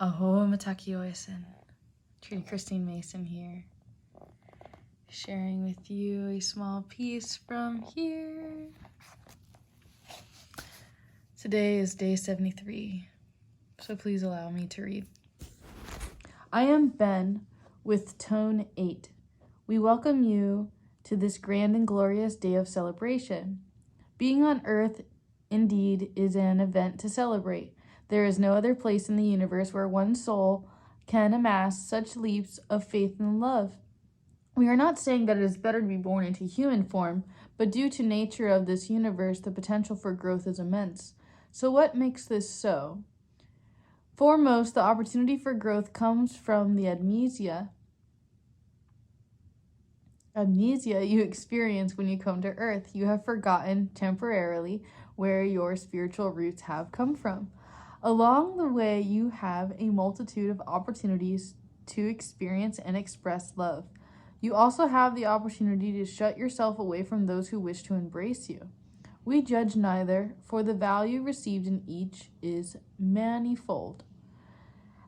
Aho Matakioisen. Trudy Christine Mason here, sharing with you a small piece from here. Today is day 73, so please allow me to read. I am Ben with Tone 8. We welcome you to this grand and glorious day of celebration. Being on Earth indeed is an event to celebrate. There is no other place in the universe where one soul can amass such leaps of faith and love. We are not saying that it is better to be born into human form, but due to nature of this universe, the potential for growth is immense. So what makes this so? Foremost, the opportunity for growth comes from the amnesia you experience when you come to Earth. You have forgotten temporarily where your spiritual roots have come from. Along the way, you have a multitude of opportunities to experience and express love. You also have the opportunity to shut yourself away from those who wish to embrace you. We judge neither, for the value received in each is manifold.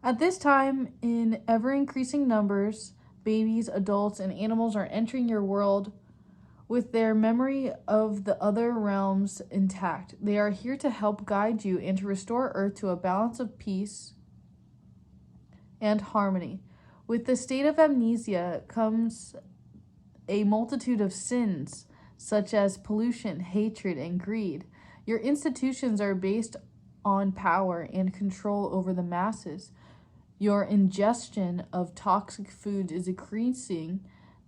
At this time, in ever-increasing numbers, babies, adults, and animals are entering your world with their memory of the other realms intact. They are here to help guide you and to restore Earth to a balance of peace and harmony. With the state of amnesia comes a multitude of sins, such as pollution, hatred, and greed. Your institutions are based on power and control over the masses. Your ingestion of toxic food is increasing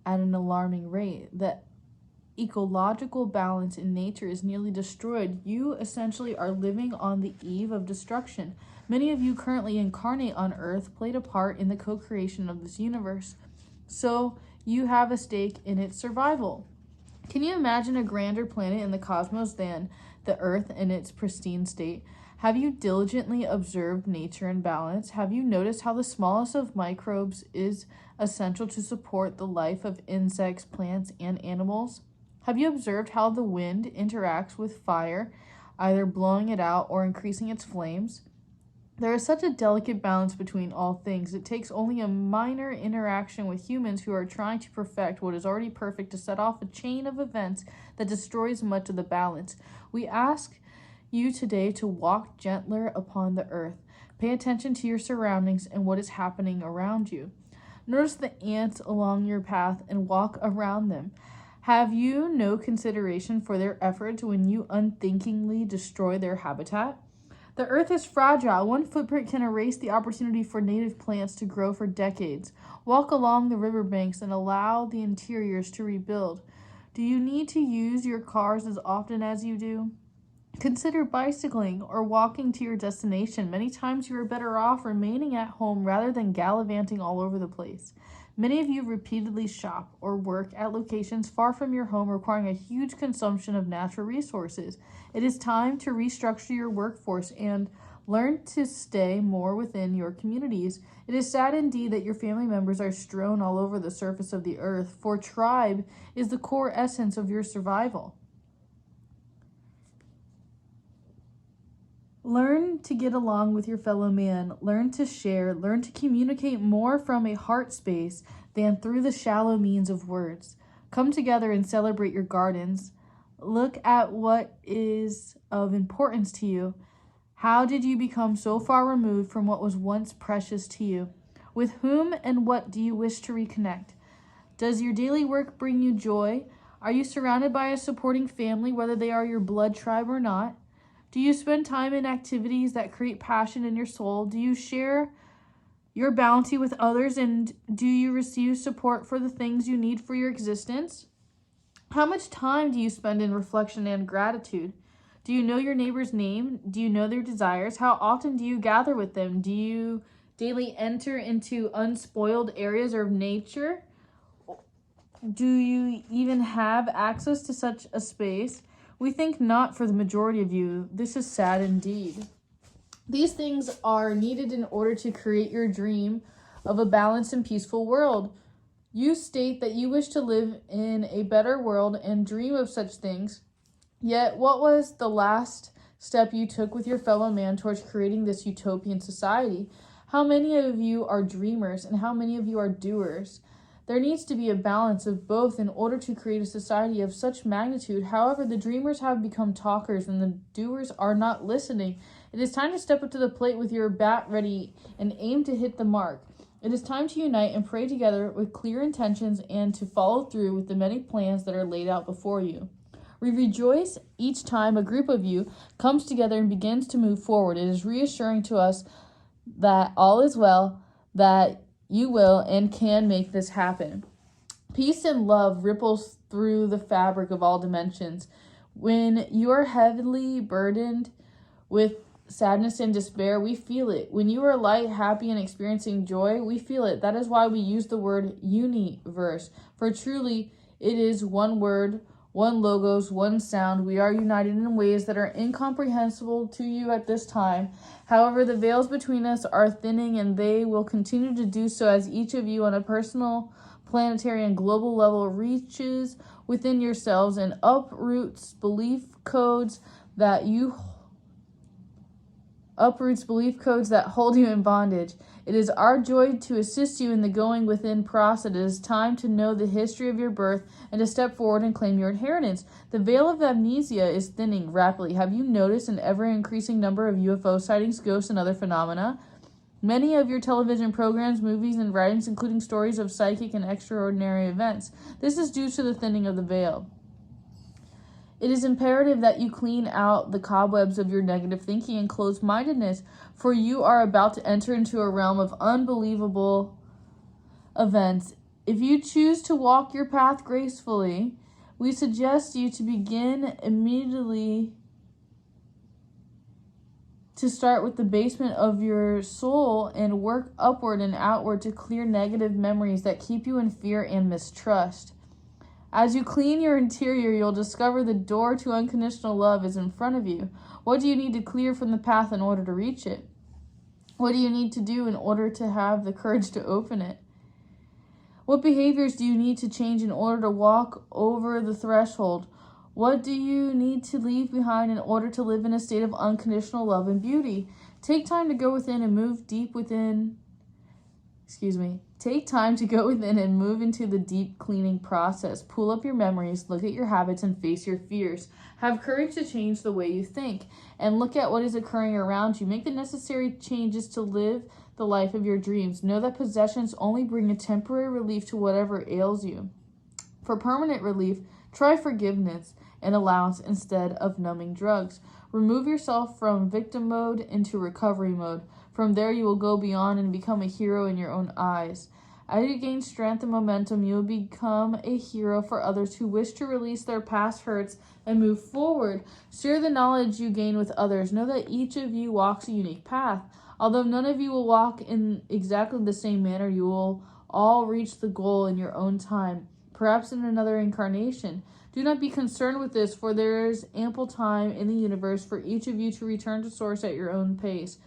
at an alarming rate. The ecological balance in nature is nearly destroyed. You essentially are living on the eve of destruction. Many of you currently incarnate on Earth played a part in the co-creation of this universe, so you have a stake in its survival. Can you imagine a grander planet in the cosmos than the Earth in its pristine state? Have you diligently observed nature and balance? Have you noticed how the smallest of microbes is essential to support the life of insects, plants, and animals? Have you observed how the wind interacts with fire, either blowing it out or increasing its flames? There is such a delicate balance between all things. It takes only a minor interaction with humans who are trying to perfect what is already perfect to set off a chain of events that destroys much of the balance. We ask you today to walk gentler upon the earth. Pay attention to your surroundings and what is happening around you. Notice the ants along your path and walk around them. Have you no consideration for their efforts when you unthinkingly destroy their habitat? The earth is fragile. One footprint can erase the opportunity for native plants to grow for decades. Walk along the riverbanks and allow the interiors to rebuild. Do you need to use your cars as often as you do? Consider bicycling or walking to your destination. Many times you are better off remaining at home rather than gallivanting all over the place. Many of you repeatedly shop or work at locations far from your home, requiring a huge consumption of natural resources. It is time to restructure your workforce and learn to stay more within your communities. It is sad indeed that your family members are strewn all over the surface of the earth, for tribe is the core essence of your survival. Learn to get along with your fellow man. Learn to share. Learn to communicate more from a heart space than through the shallow means of words. Come together and celebrate your gardens. Look at what is of importance to you. How did you become so far removed from what was once precious to you? With whom and what do you wish to reconnect? Does your daily work bring you joy? Are you surrounded by a supporting family, whether they are your blood tribe or not? Do you spend time in activities that create passion in your soul? Do you share your bounty with others, and do you receive support for the things you need for your existence? How much time do you spend in reflection and gratitude? Do you know your neighbor's name? Do you know their desires? How often do you gather with them? Do you daily enter into unspoiled areas of nature? Do you even have access to such a space? We think not for the majority of you. This is sad indeed. These things are needed in order to create your dream of a balanced and peaceful world. You state that you wish to live in a better world and dream of such things. Yet, what was the last step you took with your fellow man towards creating this utopian society? How many of you are dreamers and how many of you are doers? There needs to be a balance of both in order to create a society of such magnitude. However, the dreamers have become talkers and the doers are not listening. It is time to step up to the plate with your bat ready and aim to hit the mark. It is time to unite and pray together with clear intentions and to follow through with the many plans that are laid out before you. We rejoice each time a group of you comes together and begins to move forward. It is reassuring to us that all is well, that you will and can make this happen. Peace and love ripples through the fabric of all dimensions. When you are heavily burdened with sadness and despair, we feel it. When you are light, happy, and experiencing joy, we feel it. That is why we use the word universe. For truly, it is one word, one logos, one sound. We are united in ways that are incomprehensible to you at this time. However, the veils between us are thinning, and they will continue to do so as each of you on a personal, planetary, and global level reaches within yourselves and uproots belief codes that hold you in bondage. It is our joy to assist you in the going within process. It is time to know the history of your birth and to step forward and claim your inheritance. The veil of amnesia is thinning rapidly. Have you noticed an ever-increasing number of UFO sightings, ghosts, and other phenomena? Many of your television programs, movies, and writings including stories of psychic and extraordinary events. This is due to the thinning of the veil. It is imperative that you clean out the cobwebs of your negative thinking and closed-mindedness, for you are about to enter into a realm of unbelievable events. If you choose to walk your path gracefully, we suggest you to begin immediately to start with the basement of your soul and work upward and outward to clear negative memories that keep you in fear and mistrust. As you clean your interior, you'll discover the door to unconditional love is in front of you. What do you need to clear from the path in order to reach it? What do you need to do in order to have the courage to open it? What behaviors do you need to change in order to walk over the threshold? What do you need to leave behind in order to live in a state of unconditional love and beauty? Take time to go within and move deep within. Take time to go within and move into the deep cleaning process. Pull up your memories, look at your habits, and face your fears. Have courage to change the way you think and look at what is occurring around you. Make the necessary changes to live the life of your dreams. Know that possessions only bring a temporary relief to whatever ails you. For permanent relief, try forgiveness and allowance instead of numbing drugs. Remove yourself from victim mode into recovery mode. From there, you will go beyond and become a hero in your own eyes. As you gain strength and momentum, you will become a hero for others who wish to release their past hurts and move forward. Share the knowledge you gain with others. Know that each of you walks a unique path. Although none of you will walk in exactly the same manner, you will all reach the goal in your own time, perhaps in another incarnation. Do not be concerned with this, for there is ample time in the universe for each of you to return to Source at your own pace.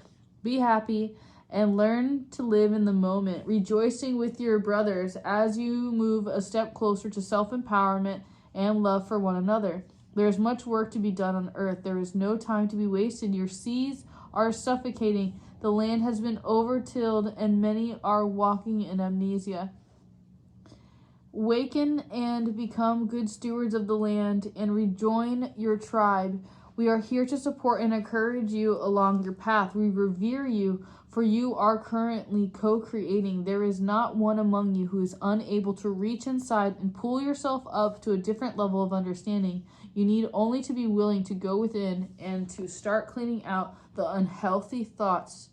Be happy and learn to live in the moment, rejoicing with your brothers as you move a step closer to self-empowerment and love for one another. There is much work to be done on earth. There is no time to be wasted. Your seas are suffocating. The land has been overtilled, and many are walking in amnesia. Waken and become good stewards of the land and rejoin your tribe. We are here to support and encourage you along your path. We revere you, for you are currently co-creating. There is not one among you who is unable to reach inside and pull yourself up to a different level of understanding. You need only to be willing to go within and to start cleaning out the unhealthy thoughts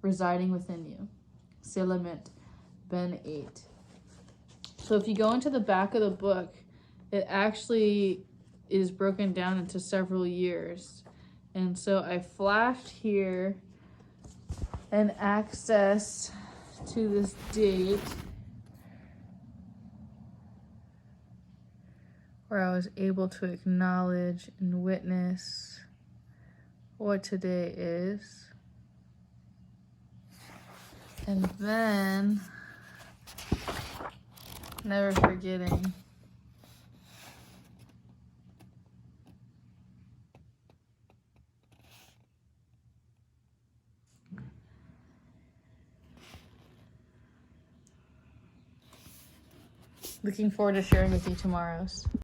residing within you. Selamet Ben 8. So if you go into the back of the book, it actually is broken down into several years. And so I flashed here an access to this date where I was able to acknowledge and witness what today is. And then, never forgetting, Looking forward to sharing with you tomorrow's.